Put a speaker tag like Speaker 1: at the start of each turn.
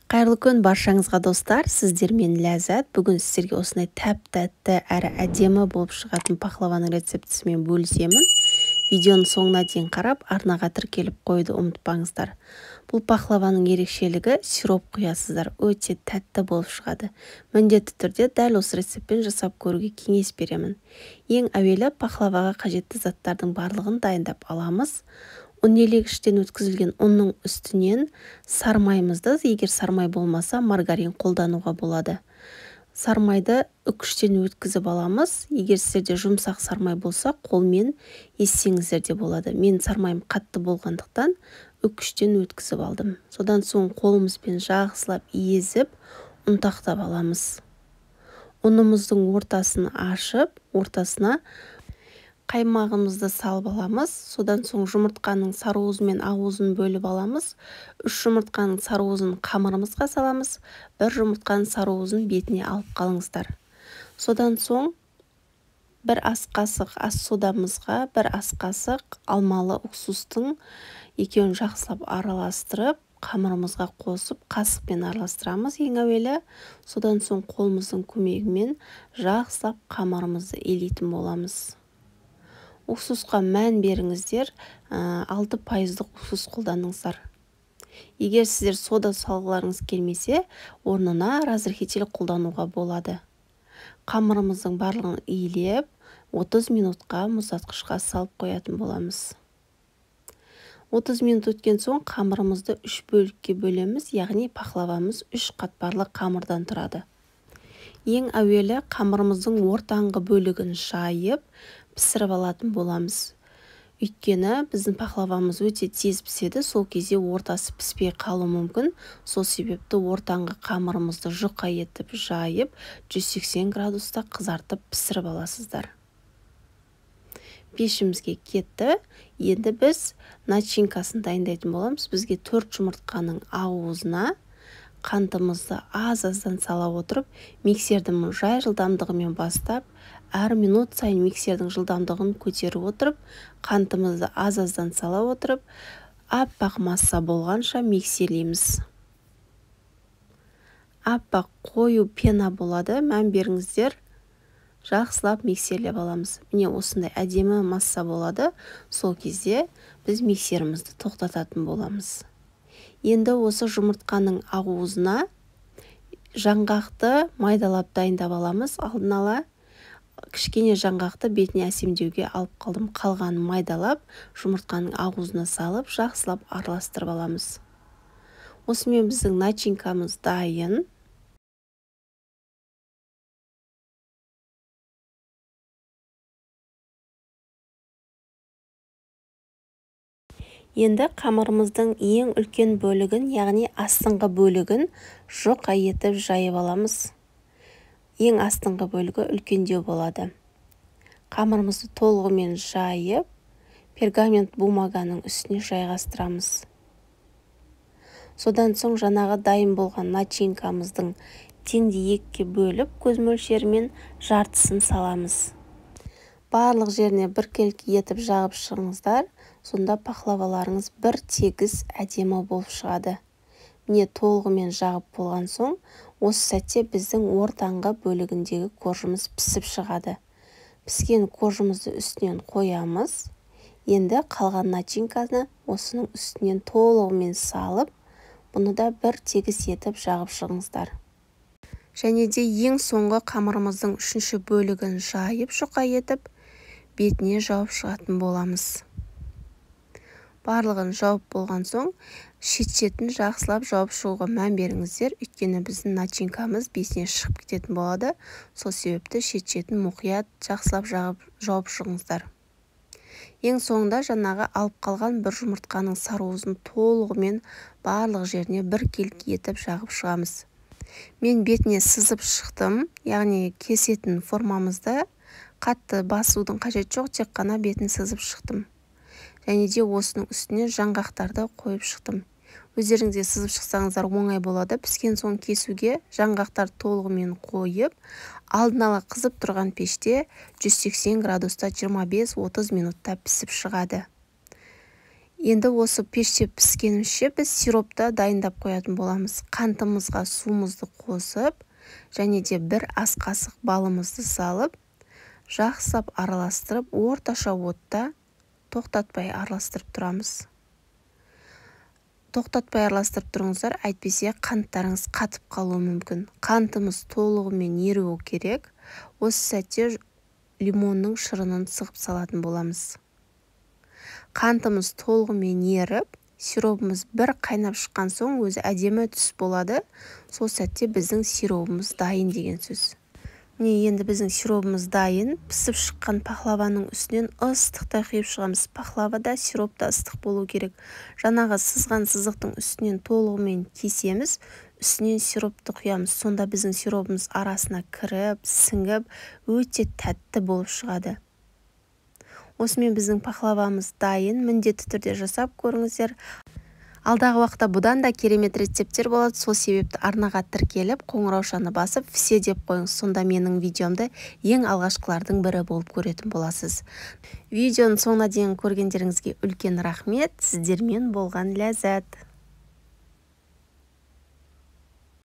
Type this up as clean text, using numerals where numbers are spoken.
Speaker 1: Қайырлы күн баршаңызға достар, сіздермен Ләззат. Бүгін сіздерге осындай тәп-тәтті әрі әдемі болып шығатын пахлаваның рецептісімен бөлісемін. Видеоның соңына дейін қарап, арнаға тіркеліп қойды ұмытпаңыздар. Бұл пахлаваның ерекшелігі сироп құясыздар, өте тәтті болып шығады. Міндетті түрде дәл осы рецептпен жасап көруге кеңес беремін. Ең әуелі пахлаваға қажетті заттардың барлығын дайындап аламыз. Унелегіштен өткізілген ұнның үстінен сармаймызды, егер сармай болмаса маргарин қолдануға болады. Сармайды үкіштен өткізіп аламыз. Егер сіздерде жұмсақ сармай болса, қолмен ессеңіздер де болады. Мен сармайым қатты болғандықтан үкіштен өткізіп алдым. Содан соң қолымызбен жақсылап езіп, ұнтақтап аламыз. Ұнымыздың ортасын ашып, ортасына қаймағымызды салып аламыз. Содан соң жұмыртқаның сарыуызы мен ақуызын бөліп аламыз. 3 жұмыртқаның сарыуызын қамырымызға саламыз. 1 жұмыртқаның сарыуызын бетіне алып қалыңыздар. Содан соң 1 ас қасық ас содамызға 1 ас қасық алмалы уксустың екеуін жақсылап араластырып, қамырымызға қосып, қасықпен араластырамыз ең әуелі. Содан соң қолымыздың көмегімен жақсылап қамырымызды илейтін боламыз. Уксусқа мән беріңіздер, 6% уксус қолданыңыздар. Егер сіздер сода салғыларыңыз келмесе, орнына разрыхитель қолдануға болады. Қамырымыздың барлығын илеп, 30 минутқа мұздатқышқа салып қоятын боламыз. 30 минут өткен соң қамырымызды 3 бөлікке бөлеміз, яғни пахлавамыз 3 қатпарлы қамырдан тұрады. Ең әуелі қамырымыздың ортаңғы бөлігін жайып, пісіріп алатын боламыз. Өйткені біздің пахлавамыз өте тез піседі, сол кезде ортасы піспей қалуы мүмкін. Сол себепті ортаңғы қамырымызды жұқа етіп жайып, 180 градуста қызартып пісіріп аласыздар. Пешімізге кетті. Енді біз начинкасын дайындайтын боламыз. Бізге 4 жұмыртқаның ақуызына қантымызды аз-аздан сала отырып, миксердің жай жылдамдығымен бастап, әр минут сайын миксердің жылдамдығын көтеріп отырып, қантымызды аз-аздан сала отырып, аппақ масса болғанша миксерлейміз. Аппақ қою пена болады, мән беріңіздер. Жақсылап миксерлеп аламыз. Міне осындай әдемі масса болады. Сол кезде біз миксерімізді тоқтататын боламыз. Енді осы жұмыртқаның ақуызына жаңғақты майдалап дайындап аламыз. Алдын ала кішкене жаңғақты бетіне әсемдеуге алып қалдым. Қалғанын майдалап, жұмыртқаның ақуызына салып, жақсылап араластырып аламыз. Осымен біздің начинкамыз дайын. Енді қамырымыздың ең үлкен бөлігін, яғни астыңғы бөлігін жұқа етіп жайып аламыз. Ең астыңғы бөлігі үлкендеу болады. Қамырымызды толығымен жайып, пергамент бумаганың үстіне жайғастырамыз. Содан соң жаңағы дайын болған начинкамыздың теңдей екіге бөліп, көз мөлшерімен жартысын саламыз. Барлық жеріне біркелкі етіп жағып шығыңыздар, сонда пахлаваларыңыз бір тегіс әдемі болып шығады. Міне толығымен жағып болған соң, осы сәтте біздің ортаңғы бөлігіндегі коржымыз пісіп шығады. Піскен коржымызды үстінен қоямыз. Енді қалған начинканы осының үстінен толығымен салып, бұны да бір тегіс етіп жағып шығыңыздар. Және де ең соңғы қамырымыздың 3-ші бөлігін жайып жұқа етіп, бетіне жауып шығатын боламыз. Барлығын жауып болған соң, шет-шетін жақсылап жауып шығуға мән беріңіздер, өйткені біздің начинкамыз бетіне шығып кететін болады. Сол себепті шет-шетін мұқият жақсылап жауып шығыңыздар. Ең соңында жаңағы алып қалған 1 жұмыртқаның сарыуызын толығымен барлық жеріне біркелкі етіп жағып шығамыз. Мен бетіне сызып шықтым, яғни кесетін формамызда қатты басудың қажет жоқ, тек қана бетін сызып шықтым. Және де осының үстіне жаңғақтарды қойып шықтым. Өздеріңізде сызып шықсаңыздар оңай болады. Піскен соң кесуге жаңғақтар толығымен қойып, алдын ала қызып тұрған пеште 180 градуста 25-30 минутта пісіп шығады. Енді осы пеште піскенімізше біз сиропты дайындап қоятын боламыз. Қантымызға суымызды қосып, және де 1 ас қасық балымызды салып, жақсылап араластырып, орташа отта тоқтатпай араластырып тұрамыз. Тоқтатпай араластырып тұрыңыздар, әйтпесе қанттарыңыз қатып қалуы мүмкін. Қантымыз толығымен еруі керек. Осы сәтте лимонның шырынын сығып салатын боламыз. Қантымыз толығымен еріп, сиропымыз бір қайнап шыққан соң өзі әдемі түс болады. Сол сәтте біздің сиропымыз дайын деген сөз. Міне енді біздің сиропымыз дайын. Пісіп шыққан пахлаваның үстінен ыстықтай құйып шығамыз. Пахлавада сиропта ыстық болу керек. Жаңағы сызған сызықтың үстінен толығымен кесеміз, үстінен сиропты құямыз. Сонда біздің сиропымыз арасына кіріп, сіңіп, өте тәтті болып шығады. Осымен біздің пахлавамыз дайын. Міндетті түрде жасап көріңіздер. Алдағы уақытта бұдан да керемет рецепттер болады. Сол себепті арнаға тіркеліп, қоңыраушаны басып, все деп қойыңыз. Сонда менің видеомды ең алғашқылардың бірі болып көретін боласыз. Видеоның соңына дейін көргендеріңізге үлкен рахмет. Сіздермен болған ләззат.